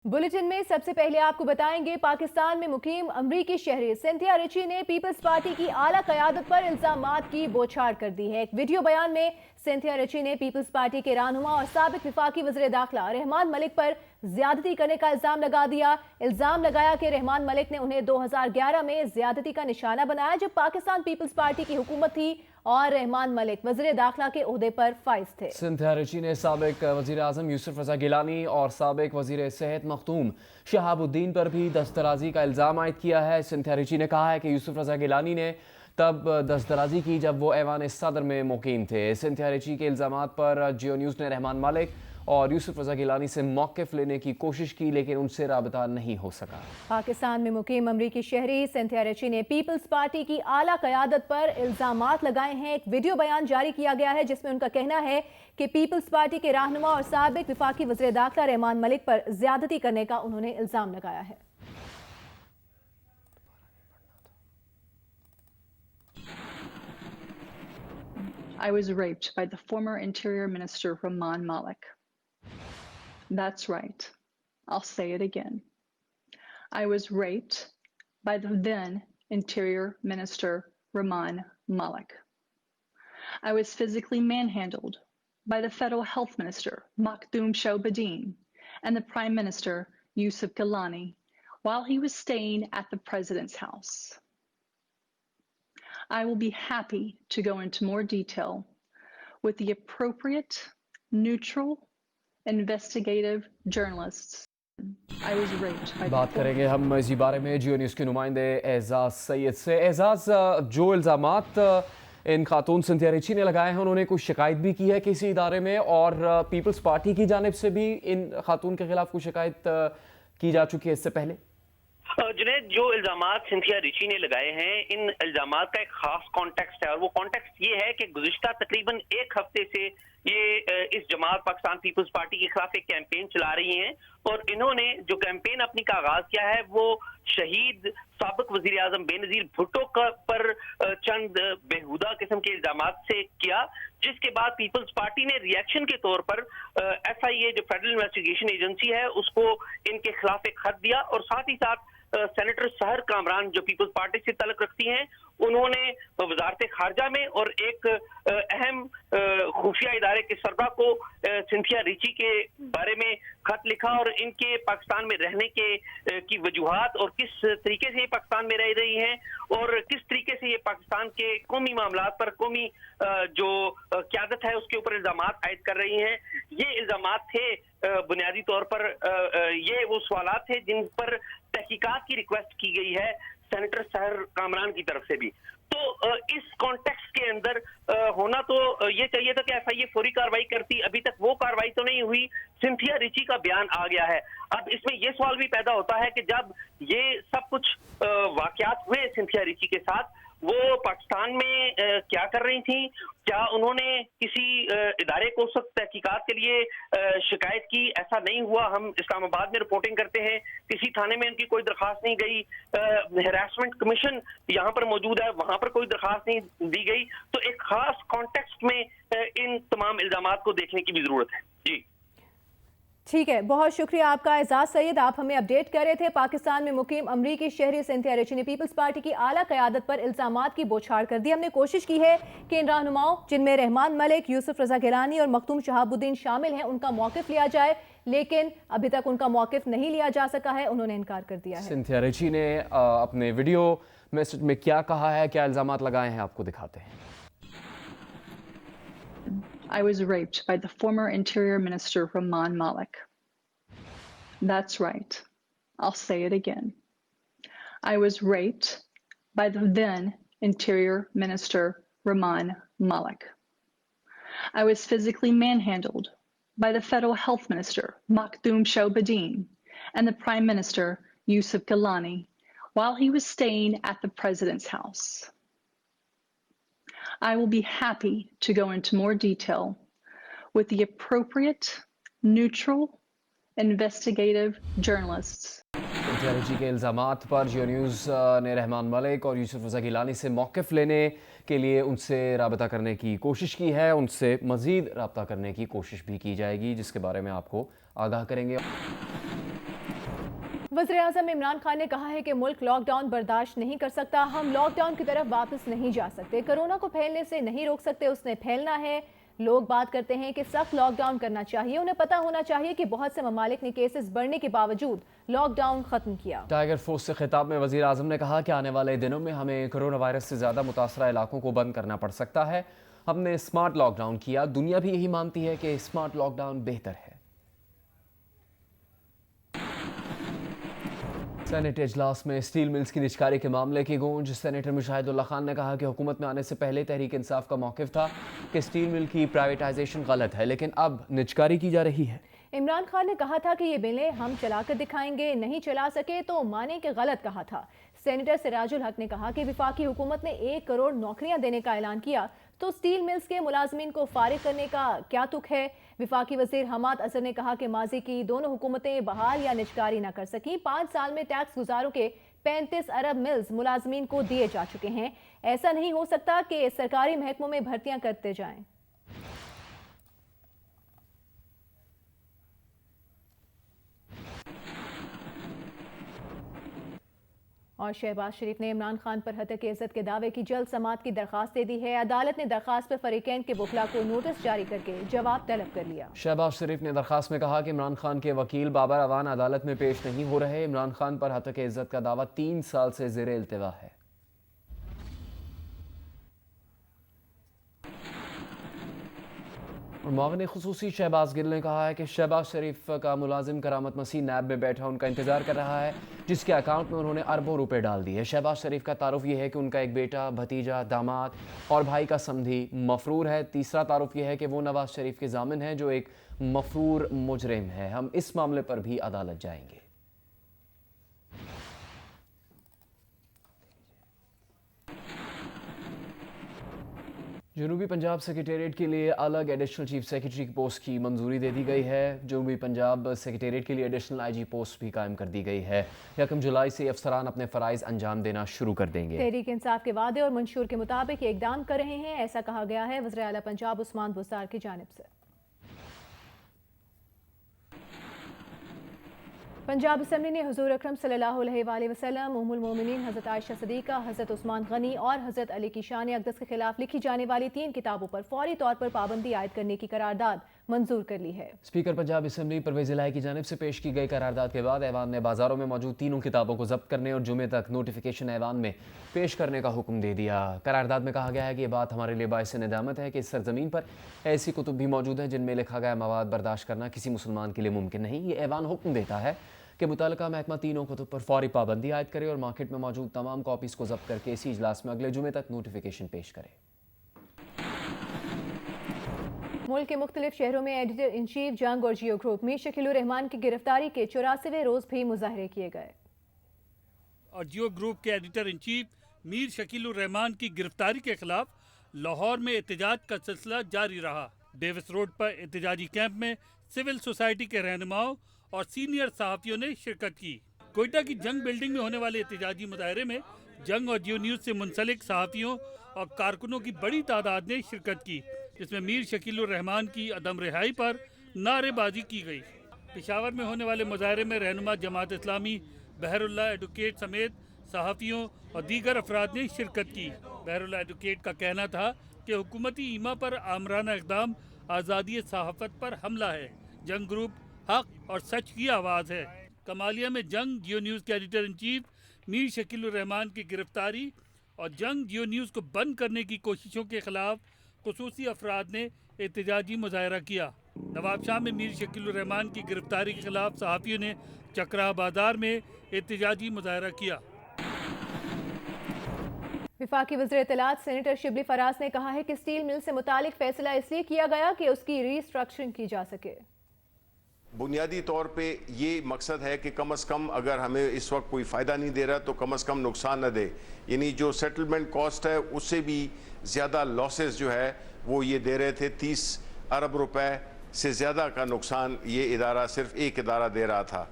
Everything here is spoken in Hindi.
बुलेटिन में सबसे पहले आपको बताएंगे, पाकिस्तान में मुकीम अमरीकी शहरी सिंथिया रिची ने पीपल्स पार्टी की आला क़यादत पर इल्जामात की बौछार कर दी है। एक वीडियो बयान में सिंथिया रिची ने पीपल्स पार्टी के रहनुमा और साबिक विफाकी वज़ीर दाखिला रहमान मलिक पर ज्यादती करने का इल्जाम लगा दिया। इल्जाम लगाया कि रहमान मलिक ने उन्हें 2011 में ज्यादती का निशाना बनाया, जब पाकिस्तान पीपल्स पार्टी की हुकूमत थी और रहमान मलिक वज़ीर दाखिला के ओहदे पर फाइज थे। सिंथिया रिची ने साबिक वज़ीर आज़म यूसुफ रज़ा गिलानी और साबिक वज़ीर सेहत मखदूम शहाबुद्दीन पर भी दस्तराजी का इल्ज़ाम आयद किया है। सिंथिया रिची ने कहा है कि यूसुफ रज़ा गिलानी ने तब दस्तराजी की जब वो ऐवान सदर में मुकीम थे। सिंथिया रिची के इल्ज़ामात पर जियो न्यूज़ ने रहमान मलिक और यूसुफ रज़ा गिलानी से मौक़िफ़ लेने की कोशिश की, लेकिन उनसे राबता नहीं हो सका। पाकिस्तान में मुकीम अमरीकी शहरी सिंथिया रिची ने पीपल्स पार्टी की आला क़यादत पर इल्ज़ामात लगाए हैं। एक वीडियो बयान जारी किया गया है जिसमें उनका कहना है कि पीपल्स पार्टी के रहनुमा और साबिक विफाकी वज़ीर दाखिला रहमान मलिक पर ज्यादती करने का उन्होंने इल्ज़ाम लगाया है। I was raped by the former Interior Minister Rahman Malik. That's right. I'll say it again. I was raped by the then Interior Minister Rahman Malik. I was physically manhandled by the Federal Health Minister Makhdoom Shahbudin and the Prime Minister Yusuf Gilani while he was staying at the President's house. I will be happy to go into more detail with the appropriate, neutral, investigative journalists. I was raped by बात करेंगे हम इसी बारे में जियो न्यूज़ के नुमाइंदे एजाज सैयद से। एजाज, जो इल्ज़ामात इन खातून सिंथिया रिची ने लगाए हैं, उन्होंने कुछ शिकायत भी की है किसी इदारे में, और पीपल्स पार्टी की जानिब से भी इन खातून के खिलाफ कुछ शिकायत की जा चुकी है इससे पहले। जुनैद, जो इल्जामात सिंथिया रिची ने लगाए हैं, इन इल्जामात का एक खास कॉन्टेक्स्ट है, और वो कॉन्टेक्स्ट ये है कि गुज़िश्ता तकरीबन एक हफ्ते से ये इस जमात पाकिस्तान पीपल्स पार्टी के खिलाफ एक कैंपेन चला रही हैं, और इन्होंने जो कैंपेन अपनी का आगाज किया है वो शहीद साबिक वज़ीर आज़म बेनज़ीर भुट्टो पर चंद बेहुदा किस्म के इल्जामात से किया, जिसके बाद पीपल्स पार्टी ने रिएक्शन के तौर पर FIA जो फेडरल इन्वेस्टिगेशन एजेंसी है उसको इनके खिलाफ एक खत दिया, और साथ ही साथ सेनेटर सहर कामरान जो पीपल्स पार्टी से तल्लुक़ रखती हैं, उन्होंने वजारत खारजा में और एक अहम खुफिया इदारे के सरबराह को सिंथिया रिची के बारे में खत लिखा, और इनके पाकिस्तान में रहने के की वजूहात और किस तरीके से ये पाकिस्तान में रह रही हैं और किस तरीके से ये पाकिस्तान के कौमी मामलात पर कौमी जो क़यादत है उसके ऊपर इल्ज़ामात आयद कर रही हैं। ये इल्ज़ामात थे बुनियादी तौर पर ये वो सवालात थे जिन पर तहकीकात की रिक्वेस्ट की गई है सेनेटर सहर कामरान की तरफ से भी। तो इस कॉन्टेक्स्ट के अंदर होना तो ये चाहिए था कि FIA फौरी कार्रवाई करती, अभी तक वो कार्रवाई तो नहीं हुई, सिंथिया रिची का बयान आ गया है। अब इसमें ये सवाल भी पैदा होता है कि जब ये सब कुछ वाकयात हुए सिंथिया रिची के साथ, वो पाकिस्तान में क्या कर रही थी, क्या उन्होंने किसी इदारे को सख्त तहकीकात के लिए शिकायत की? ऐसा नहीं हुआ। हम इस्लामाबाद में रिपोर्टिंग करते हैं, किसी थाने में उनकी कोई दरख्वास्त नहीं गई, हैरेसमेंट कमीशन यहाँ पर मौजूद है, वहां पर कोई दरख्वास्त नहीं दी गई। तो एक खास कॉन्टेक्स्ट में इन तमाम इल्जामात को देखने की भी जरूरत है। जी ठीक है, बहुत शुक्रिया आपका एजाज सैयद, आप हमें अपडेट कर रहे थे। पाकिस्तान में मुकीम अमरीकी शहरी सिंथिया रिची ने पीपल्स पार्टी की आला क़यादत पर इल्जामात की बौछार कर दी। हमने कोशिश की है कि इन रहनुमाओं, जिनमें रहमान मलिक, यूसुफ रज़ा गिलानी और मखदूम शहाबुद्दीन शामिल हैं, उनका मौक़िफ़ लिया जाए, लेकिन अभी तक उनका मौक़िफ़ नहीं लिया जा सका है, उन्होंने इनकार कर दिया है। सिंथिया रिची ने अपने वीडियो मैसेज में क्या कहा है, क्या इल्जामात लगाए हैं, आपको दिखाते हैं। I was raped by the former Interior Minister Rahman Malik. That's right. I'll say it again. I was raped by the then Interior Minister Rahman Malik. I was physically manhandled by the Federal Health Minister Makhdoom Shahbudin and the Prime Minister Yusuf Gilani while he was staying at the President's house. I will be happy to go into more detail with the appropriate, neutral, investigative journalists. Cynthia Ritchie के इल्ज़ामात पर जियो न्यूज़ ने रहमान मलिक और यूसुफ रज़ा गिलानी से मौक़िफ़ लेने के लिए उनसे राबता करने की कोशिश की है, उनसे मज़ीद राबता करने की कोशिश भी की जाएगी, जिसके बारे में आपको आगाह करेंगे। वज़ीर-ए-आज़म इमरान खान ने कहा है कि मुल्क लॉकडाउन बर्दाश्त नहीं कर सकता। हम लॉकडाउन की तरफ वापस नहीं जा सकते। कोरोना को फैलने से नहीं रोक सकते, उसने फैलना है। लोग बात करते हैं कि सख्त लॉकडाउन करना चाहिए। उन्हें पता होना चाहिए कि बहुत से ममालिक ने केसेस बढ़ने के बावजूद लॉकडाउन खत्म किया। टाइगर फोर्स से खिताब में वज़ीर-ए-आज़म ने कहा कि आने वाले दिनों में हमें कोरोना वायरस से ज़्यादा मुतासरा इलाकों को बंद करना पड़ सकता है। हमने स्मार्ट लॉकडाउन किया। दुनिया भी यही मानती है कि स्मार्ट लॉकडाउन बेहतर है। सेनेट इजलास में स्टील मिल्स की निजकारी के मामले की गूंज। सेनेटर मुशाहिदुल्लाह खान ने कहा कि हुकूमत में आने से पहले तहरीक इंसाफ का मौक़िफ़ था कि स्टील मिल की प्राइवेटाइजेशन गलत है, लेकिन अब निजकारी की जा रही है। इमरान खान ने कहा था कि ये बिलें हम चलाकर दिखाएंगे, नहीं चला सके तो माने कि गलत कहा था। सेनेटर सिराजुल हक ने कहा कि विफाकी हुकूमत ने 1 करोड़ नौकरियां देने का ऐलान किया, तो स्टील मिल्स के मुलाजमीन को फारिग करने का क्या तुक है। विफाकी वजीर हमाद अजहर ने कहा कि माजी की दोनों हुकूमतें बहाल या निजकारी न कर सकी। 5 साल में टैक्स गुजारों के 35 अरब मिल्स मुलाजमीन को दिए जा चुके हैं। ऐसा नहीं हो सकता कि सरकारी महकमों में भर्तियां करते जाएं। और शहबाज शरीफ ने इमरान खान पर हत्या के इज्जत के दावे की जल्द समाअत की दरखास्त दे दी है। अदालत ने दरखास्त पर फरीकैन के वकला को नोटिस जारी करके जवाब तलब कर लिया। शहबाज शरीफ ने दरखास्त में कहा कि इमरान खान के वकील बाबर अवान अदालत में पेश नहीं हो रहे। इमरान खान पर हत्या के इज्जत का दावा 3 साल से ज़ेरे इल्तिवा है। और मुआविन खुसूसी शहबाज गिल ने कहा है कि शहबाज शरीफ का मुलाजिम करामत मसीह नैब में बैठा उनका इंतजार कर रहा है, जिसके अकाउंट में उन्होंने अरबों रुपए डाल दिए। शहबाज शरीफ का तारुफ यह है कि उनका एक बेटा, भतीजा, दामाद और भाई का समधी मफरूर है। तीसरा तारुफ यह है कि वो नवाज शरीफ के जामिन है जो एक मफरूर मुजरिम है। हम इस मामले पर भी अदालत जाएंगे। जनूबी पंजाब सेक्रेटेरिएट के लिए अलग एडिशनल चीफ सेक्रेटरी की पोस्ट की मंजूरी दे दी गई है। जनूबी पंजाब सेक्रेटेरिएट के लिए एडिशनल आईजी पोस्ट भी कायम कर दी गई है। 1 जुलाई से अफसरान अपने फ़राइज़ अंजाम देना शुरू कर देंगे। तहरीक इंसाफ के वादे और मंशूर के मुताबिक ये इकदाम कर रहे हैं, ऐसा कहा गया है वज़ीर आला पंजाब उस्मान बुज़दार की जानिब से। पंजाब असम्बली ने हुजूर अकरम सल्लल्लाहु अलैहि वसल्लम, उम्मुल मोमिनीन हज़रत आयशा सदीक़ा, हज़रत उस्मान गनी और हज़रत अली की शान अक़दस के खिलाफ लिखी जाने वाली 3 किताबों पर फौरी तौर पर पाबंदी आयद करने की करारदाद मंजूर कर ली है। स्पीकर पंजाब असम्बली परवेज़ इलाही की जानिब से पेश की गई करारदाद के बाद ऐवान ने बाजारों में मौजूद 3 किताबों को जब्त करने और जुमे तक नोटिफिकेशन ऐवान में पेश करने का हुक्म दे दिया। करारदाद में कहा गया है कि यह बात हमारे लिए बाइस निदामत है कि इस सरजमीन पर ऐसी कुतुब भी मौजूद हैं जिनमें लिखा गया मवाद बर्दाश्त करना किसी मुसलमान के लिए मुमकिन नहीं। ये ऐवान हुक्म देता है कि मुतल्लिका महकमा तीनों कुतुब पर फौरी पाबंदी आयद करे और मार्केट में मौजूद तमाम कॉपीज़ को जब्त करके इसी इजलास में अगले जुमे तक नोटिफिकेशन पेश करे। मुल्क के मुख्तलिफ शहरों में एडिटर इन चीफ जंग और जियो ग्रुप मीर शकीलुर रहमान की गिरफ्तारी के 84वें रोज भी मुजाहरे किए गए। और जियो ग्रुप के editor in chief Mir Shakilur Rahman की गिरफ्तारी के खिलाफ लाहौर में एहतजाज का सिलसिला जारी रहा। डेविस रोड पर एहतजाजी कैंप में सिविल सोसाइटी के रहनुमाओं और सीनियर सहाफ़ियों ने शिरकत की। कोयटा की जंग बिल्डिंग में होने वाले एहतजाजी मुजाहरे में जंग और जियो न्यूज़ से मुंसलिक सहाफ़ियों और कारकुनों की बड़ी तादाद ने शिरकत की, जिसमें मीर शकीलुर रहमान की अदम रिहाई पर नारेबाजी की गई। पेशावर में होने वाले मुजाहरे में रहनुमा जमात इस्लामी बहरुल्लाह एडवोकेट समेत सहाफ़ियों और दीगर अफराद ने शिरकत की। बहरुल्लाह एडवोकेट का कहना था कि हुकूमती ईमा पर आमराना इक़दाम आज़ादी सहाफ़त पर हमला है। जंग ग्रुप हक और सच की आवाज़ है। कमालिया में जंग जियो न्यूज़ के editor in chief Mir Shakilur Rahman की गिरफ्तारी और जंग जियो न्यूज़ को बंद करने की कोशिशों के खिलाफ खुसूसी अफराद ने एहतजाजी मुजाहरा किया। नवाबशाह में मीर शकीलुर रहमान की गिरफ्तारी के खिलाफ सहाफ़ियों ने चकरा बाजार में एहतजाजी मुजाहरा किया। विफाकी वज़ीर इत्तलात सेनेटर शिबली फराज ने कहा है कि स्टील मिल से मुतालिक फैसला इसलिए किया गया कि उसकी रीस्ट्रक्चरिंग की जा सके। बुनियादी तौर पे ये मकसद है कि कम से कम अगर हमें इस वक्त कोई फ़ायदा नहीं दे रहा तो कम से कम नुकसान न दे, यानी जो सेटलमेंट कॉस्ट है उससे भी ज़्यादा लॉसेस जो है वो ये दे रहे थे। 30 अरब रुपए से ज़्यादा का नुकसान ये इदारा सिर्फ एक इदारा दे रहा था।